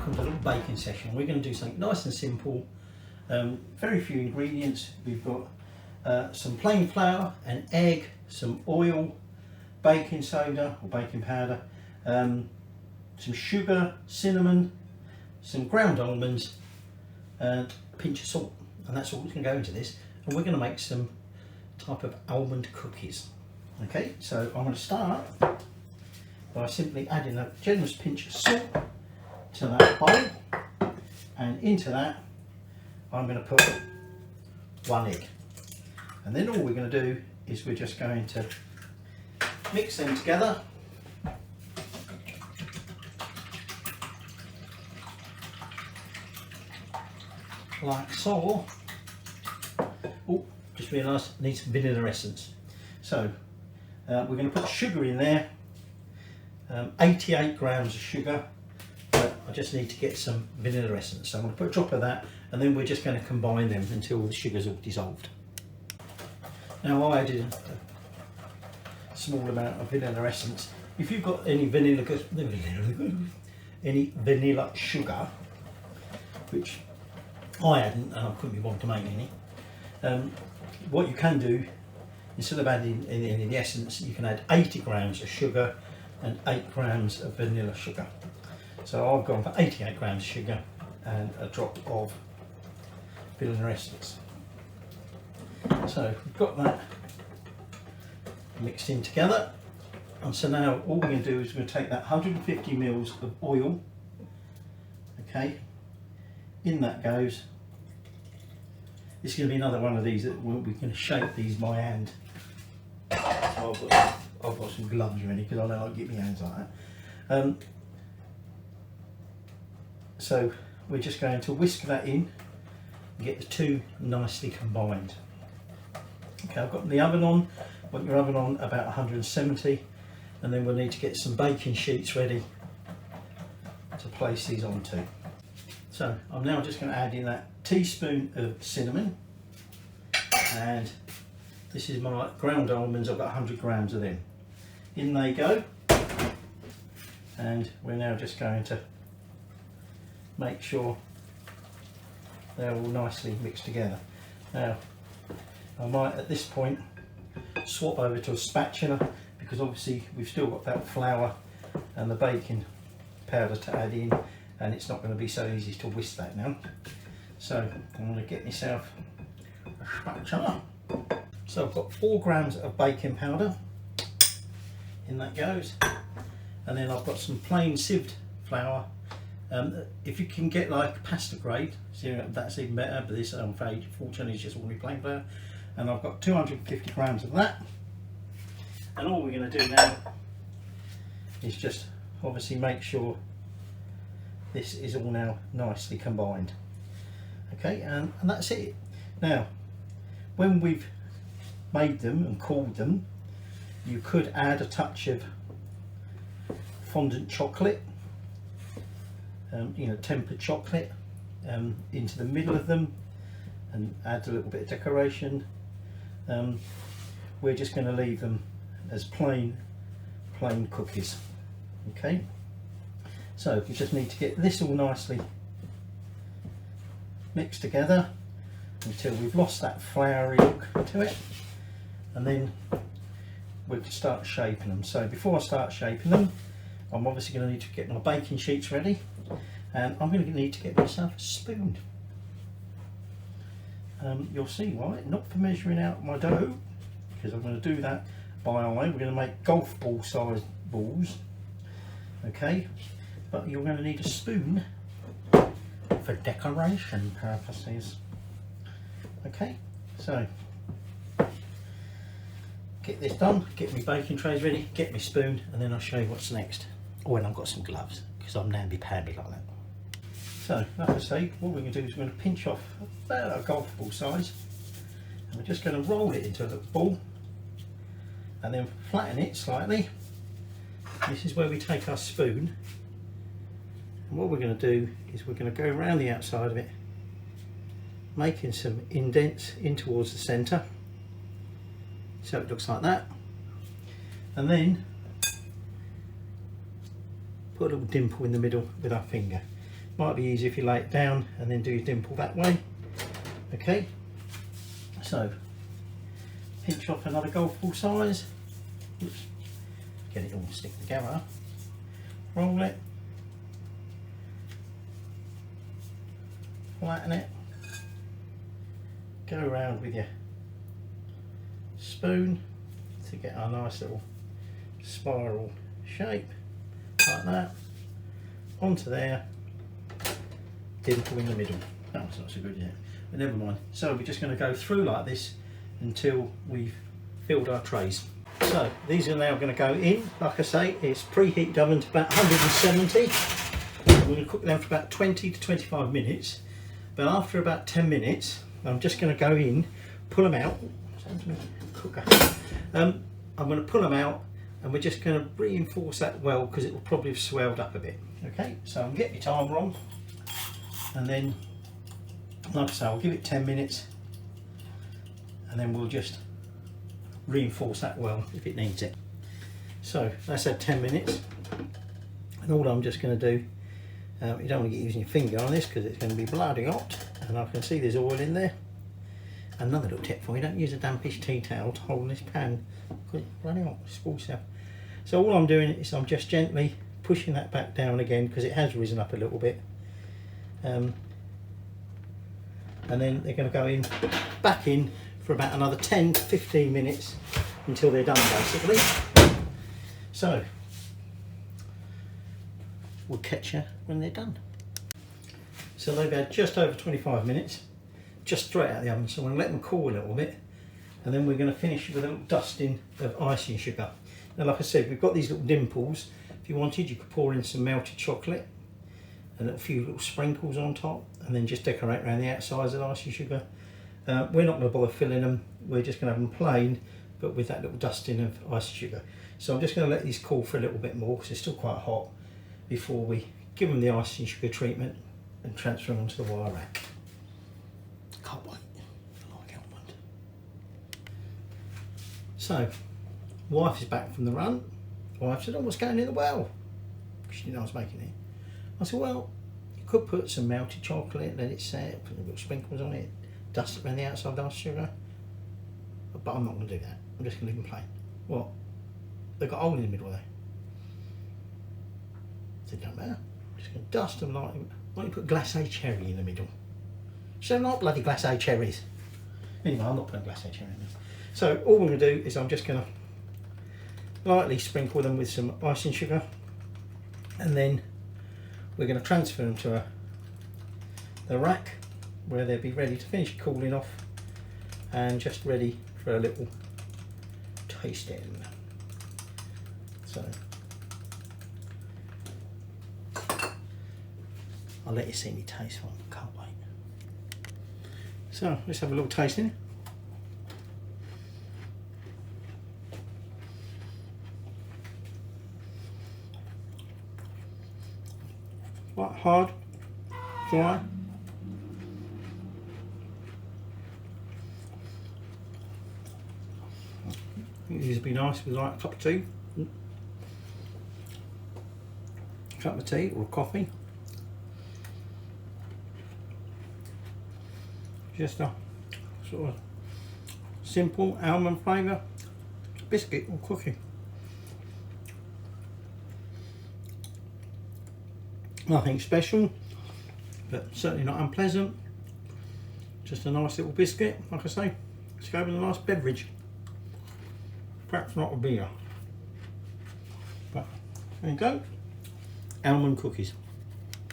welcome to a little baking session. We're going to do something nice and simple, very few ingredients. We've got some plain flour, an egg, some oil, baking soda or baking powder, some sugar, cinnamon, some ground almonds and a pinch of salt, and that's all that's going to go into this. And we're going to make some type of almond cookies. Okay, so I'm going to start by simply adding a generous pinch of salt to that bowl, and into that I'm going to put one egg, and then all we're going to do is we're just going to mix them together. Like so. Oh, just realised I need some vanilla essence. So we're going to put sugar in there, 88 grams of sugar, but I just need to get some vanilla essence. So I'm going to put a drop of that, and then we're just going to combine them until the sugar's all dissolved. Now I added a small amount of vanilla essence. If you've got any vanilla sugar, which I hadn't and I couldn't be bothered to make any, what you can do, instead of adding any of the essence, you can add 80 grams of sugar and 8 grams of vanilla sugar. So I've gone for 88 grams of sugar and a drop of vanilla essence. So we've got that mixed in together, and so now all we're going to do is we're going to take that 150 mils of oil. Okay, in that goes. It's going to be another one of these that we can shape these by hand. So I've got some gloves ready because I don't like to get my hands like that. So we're just going to whisk that in and get the two nicely combined. Okay, I've got the oven on. Put your oven on about 170, and then we'll need to get some baking sheets ready to place these onto. So I'm now just going to add in that teaspoon of cinnamon, and this is my ground almonds. I've got 100 grams of them. In they go, and we're now just going to make sure they're all nicely mixed together. Now I might at this point swap over to a spatula, because obviously we've still got that flour and the baking powder to add in, and it's not going to be so easy to whisk that now. So I'm going to get myself a spatula. So I've got 4 grams of baking powder, in that goes, and then I've got some plain sieved flour. If you can get like pasta grade, so that's even better, but this unfortunately is just ordinary plain flour. And I've got 250 grams of that, and all we're going to do now is just obviously make sure this is all now nicely combined. Okay, and that's it. Now when we've made them and cooled them, you could add a touch of fondant chocolate, tempered chocolate, into the middle of them, and add a little bit of decoration. We're just going to leave them as plain cookies. Okay, so we just need to get this all nicely mixed together until we've lost that floury look to it, and then we'll start shaping them. So before I start shaping them, I'm obviously going to need to get my baking sheets ready, and I'm going to need to get myself a spoon. You'll see why, not for measuring out my dough, because I'm going to do that by eye. We're going to make golf ball sized balls, okay, but you're going to need a spoon for decoration purposes. Okay, so get this done, get my baking trays ready, get my spoon, and then I'll show you what's next. When I've got some gloves, because I'm namby-pamby like that. So, like I say, what we're going to do is we're going to pinch off about a golf ball size, and we're just going to roll it into a little ball, and then flatten it slightly. This is where we take our spoon, and what we're going to do is we're going to go around the outside of it, making some indents in towards the centre, so it looks like that, and then put a little dimple in the middle with our finger. Might be easy if you lay it down and then do your dimple that way. Okay, so pinch off another golf ball size. Oops. Get it all to stick together. Roll it. Flatten it. Go around with your spoon to get our nice little spiral shape, like that. Onto there. Dimple in the middle. That was not so good yet, but never mind. So we're just going to go through like this until we've filled our trays. So these are now going to go in. Like I say, it's preheated oven to about 170. We're going to cook them for about 20 to 25 minutes. But after about 10 minutes, I'm just going to go in, pull them out. Cooker. I'm going to pull them out, and we're just going to reinforce that well because it will probably have swelled up a bit. Okay, so I'm getting my timer on, and then, like I say, I'll give it 10 minutes, and then we'll just reinforce that well if it needs it. So that's had 10 minutes, and all I'm just going to do, you don't want to get using your finger on this because it's going to be bloody hot, and I can see there's oil in there. Another little tip for you, don't use a dampish tea towel to hold this pan because it's bloody hot, spoil stuff. So all I'm doing is I'm just gently pushing that back down again because it has risen up a little bit. And then they're going to go in, back in for about another 10 to 15 minutes until they're done basically. So we'll catch you when they're done. So they've had just over 25 minutes, just straight out of the oven, so I'm going to let them cool a little bit, and then we're going to finish with a little dusting of icing sugar. Now like I said, we've got these little dimples. If you wanted, you could pour in some melted chocolate and a few little sprinkles on top, and then just decorate around the outsides of icing sugar. We're not going to bother filling them, we're just going to have them plain, but with that little dusting of icing sugar. So I'm just going to let these cool for a little bit more because they're still quite hot before we give them the icing sugar treatment and transfer them onto the wire rack. Can't wait, I like almond. So, wife is back from the run. Wife said, oh, what's going in the well? She didn't know I was making it. I said, well, you could put some melted chocolate, let it set, put a little sprinkles on it, dust it around the outside with icing sugar. But I'm not going to do that. I'm just going to leave them plain. What? They've got a hole in the middle there. I said, don't matter. I'm just going to dust them like, why don't you put glacé cherry in the middle? She said, not bloody glacé cherries. Anyway, I'm not putting glacé cherry in there. So all I'm going to do is I'm just going to lightly sprinkle them with some icing sugar, and then we're going to transfer them to the rack where they'll be ready to finish cooling off and just ready for a little tasting. So I'll let you see me taste one, can't wait. So let's have a little tasting. Quite hard, dry. These would be nice with like a cup of tea. Cup of tea or coffee. Just a sort of simple almond flavour biscuit or cookie. Nothing special, but certainly not unpleasant. Just a nice little biscuit, like I say, to go with a nice beverage. Perhaps not a beer, but there you go, almond cookies.